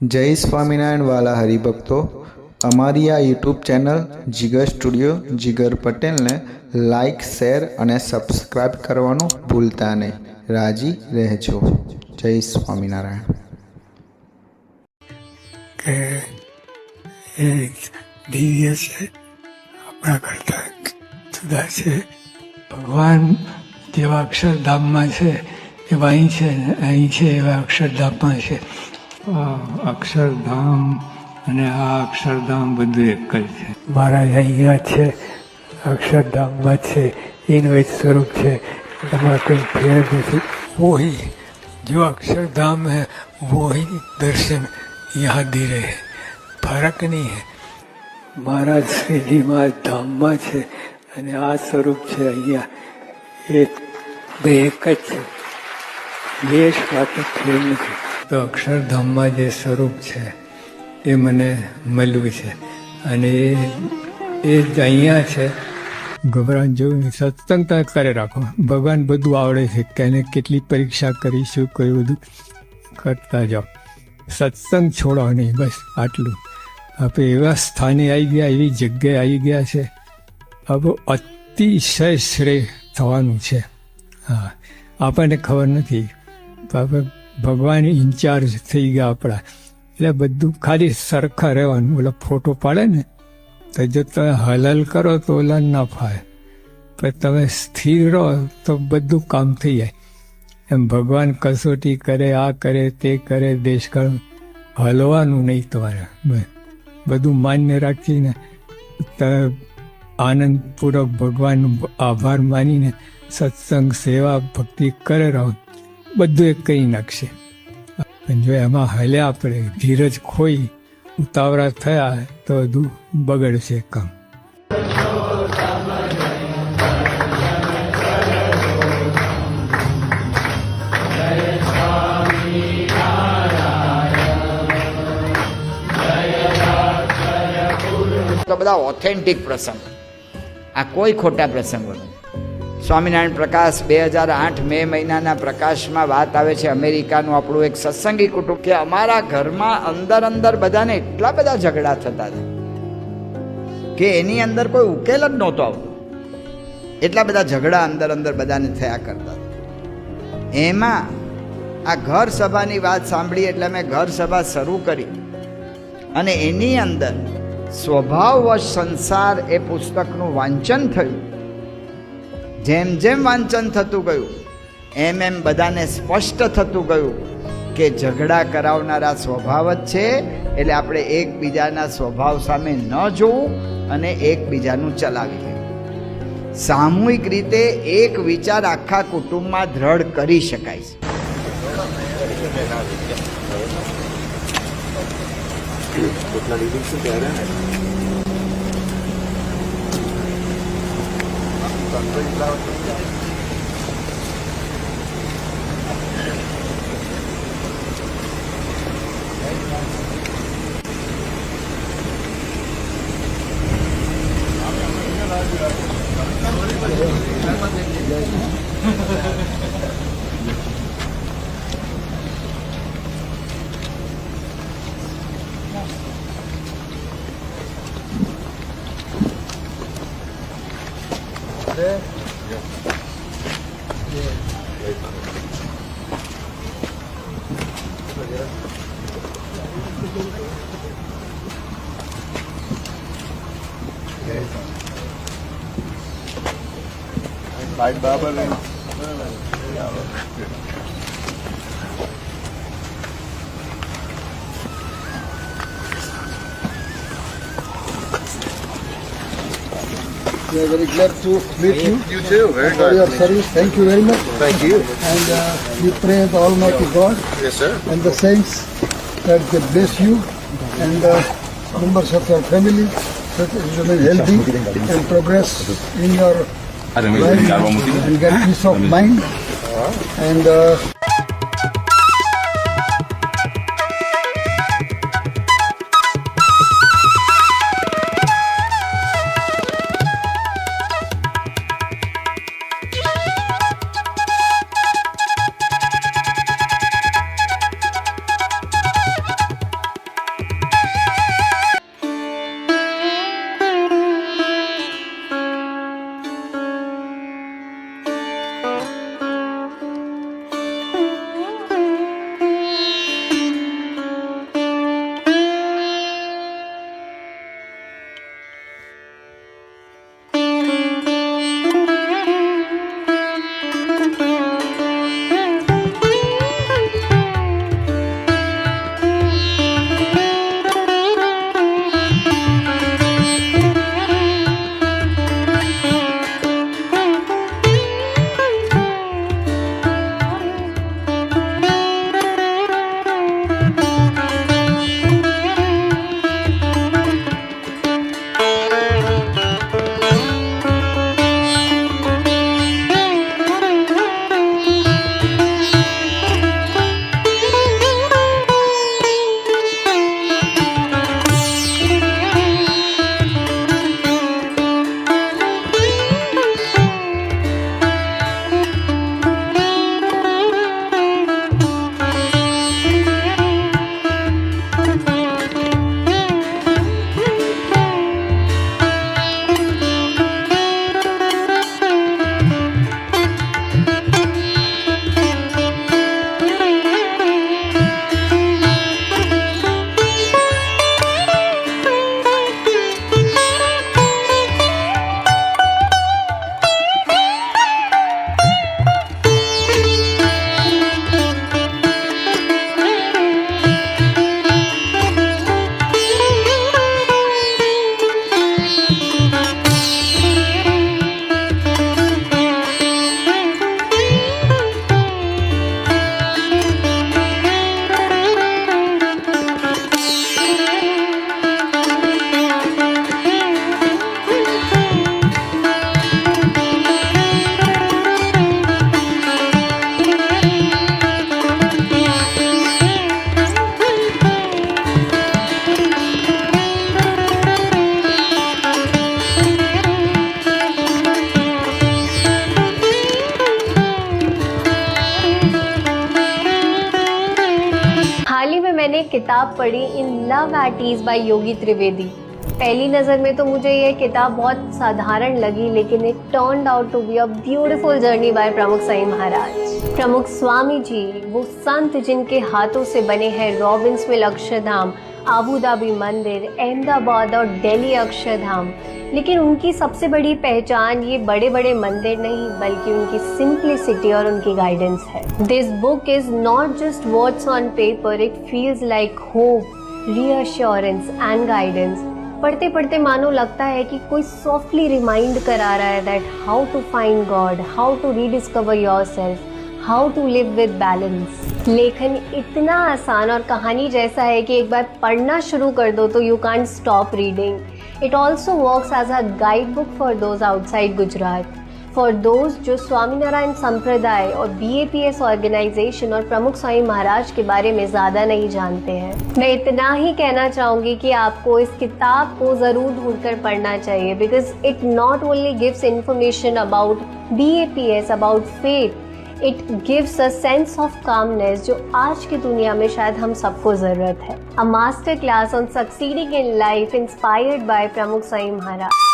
જય સ્વામિનારાયણ વાલા હરિભક્તો, અમારી આ યુટ્યુબ ચેનલ જીગર સ્ટુડિયો જીગર પટેલને લાઈક, શેર અને સબસ્ક્રાઈબ કરવાનું ભૂલતા નહીં. રાજી રહેજો. જય સ્વામિનારાયણ. કે એ દિવ્ય છે, આપણા કરતા જુદા છે. ભગવાન જેવા અક્ષરધામમાં છે એવા અહીં છે, અહીં છે એવા અક્ષરધામમાં છે. અક્ષરધામ અને આ અક્ષરધામ બધું એક જ છે. મહારાજ અહીંયા છે, અક્ષરધામમાં છે, એનું એક સ્વરૂપ છે, એમાં કંઈ ફેર નથી. વોહી જો અક્ષરધામ है वही दर्शन यहाँ दे रहे हैं, फर्क नहीं है. મહારાજ શ્રીજીમાં ધામમાં છે અને આ સ્વરૂપ છે અહીંયા, એક બે એક જ છે. દેશ વાતો ફેર નથી. તો અક્ષરધામમાં જે સ્વરૂપ છે એ મને મળ્યું છે અને એ જ અહીંયા છે. ગભરાણ જેવું સત્સંગ તો કરે રાખો. ભગવાન બધું આવડે છે કે એને કેટલી પરીક્ષા કરી, શું કર્યું, બધું કરતા જાઓ. સત્સંગ છોડો નહીં, બસ આટલું. આપણે એવા સ્થાને આવી ગયા, એવી જગ્યાએ આવી ગયા છે, હવે અતિશય શ્રેય થવાનું છે. હા, આપણને ખબર નથી, આપણે ભગવાન ઇન્ચાર્જ થઈ ગયા આપણા, એટલે બધું ખાલી સરખા રહેવાનું. ઓલા ફોટો પાડે ને તો જો તમે હલલ કરો તો ઓલા ના ફાય, પણ તમે સ્થિર રહો તો બધું કામ થઈ જાય. એમ ભગવાન કસોટી કરે, આ કરે, તે કરે, દેશકાળ હલવાનું નહીં તમારે. બધું માન્ય રાખીને તમે આનંદપૂર્વક ભગવાનનો આભાર માનીને સત્સંગ, સેવા, ભક્તિ કરે રહો, બધું એ કહી નાખશે. પણ જો એમાં હલ્યા આપણે, ધીરજ ખોઈ ઉતાવળા થયા તો બધું બગડશે કામ. તો બધા ઓથેન્ટિક પ્રસંગ, આ કોઈ ખોટા પ્રસંગો નથી. સ્વામિનારાયણ પ્રકાશ 2008 મે મહિનાના પ્રકાશમાં વાત આવે છે અમેરિકાનું આપણું એક સત્સંગી કુટુંબ, કે અમારા ઘરમાં અંદર બધાને એટલા બધા ઝઘડા થતા હતા કે એની અંદર કોઈ ઉકેલ જ નહોતો આવતો. એટલા બધા ઝઘડા અંદર બધાને થયા કરતા હતા. એમાં આ ઘર સભાની વાત સાંભળી એટલે મેં ઘર સભા શરૂ કરી અને એની અંદર સ્વભાવવશ સંસાર એ પુસ્તકનું વાંચન થયું. જેમ જેમ વાંચન થતું ગયું એમ બધાને સ્પષ્ટ થતું ગયું કે ઝઘડા કરાવનારા સ્વભાવ જ છે, એટલે આપણે એકબીજાના સ્વભાવ સામે ન જોવું અને એકબીજાનું ચલાવી લેવું. સામૂહિક રીતે એક વિચાર આખા કુટુંબમાં દ્રઢ કરી શકાય છે. Bye, Baba. We are very glad to meet you. You too. Very For your good. service. Thank you very much. Thank you. And we pray the Almighty God Yes, sir. and the saints that they bless you and members of your family, that you remain healthy and progress in your life and get peace of mind. And हाल ही में मैंने एक किताब पढ़ी in love at ease by Yogi Trivedi. पहली नज़र में तो मुझे यह किताब बहुत साधारण लगी, लेकिन it turned out to be a beautiful journey by Pramukh Sai महाराज। प्रमुख स्वामी जी वो संत जिनके हाथों से बने हैं रॉबिन्सविल अक्षरधाम, आबू धाबी मंदिर, अहमदाबाद और दिल्ली अक्षरधाम, लेकिन उनकी सबसे बड़ी पहचान ये बड़े बड़े मंदिर नहीं बल्कि उनकी सिंप्लिसिटी और उनकी गाइडेंस है। This book is not just words on paper, it feels like hope, reassurance and guidance. पढ़ते पढ़ते मानो लगता है कि कोई सॉफ्टली रिमाइंड करा रहा है that how to find God, how to rediscover yourself, how to live with balance. लेखन इतना आसान और कहानी जैसा है कि एक बार पढ़ना शुरू कर दो तो you can't stop reading. It also works as a guide book for those outside Gujarat, for those जो स्वामीनारायण संप्रदाय और BAPS ऑर्गेनाइजेशन और प्रमुख स्वामी महाराज के बारे में ज़्यादा नहीं जानते हैं। मैं इतना ही कहना चाहूँगी कि आपको इस किताब को ज़रूर ढूंढकर पढ़ना चाहिए, because it not only gives information about BAPS, about faith, it gives a sense of calmness जो आज की दुनिया में शायद हम सबको ज़रूरत है। A master class on succeeding in life inspired by प्रमुख स्वामी महाराज।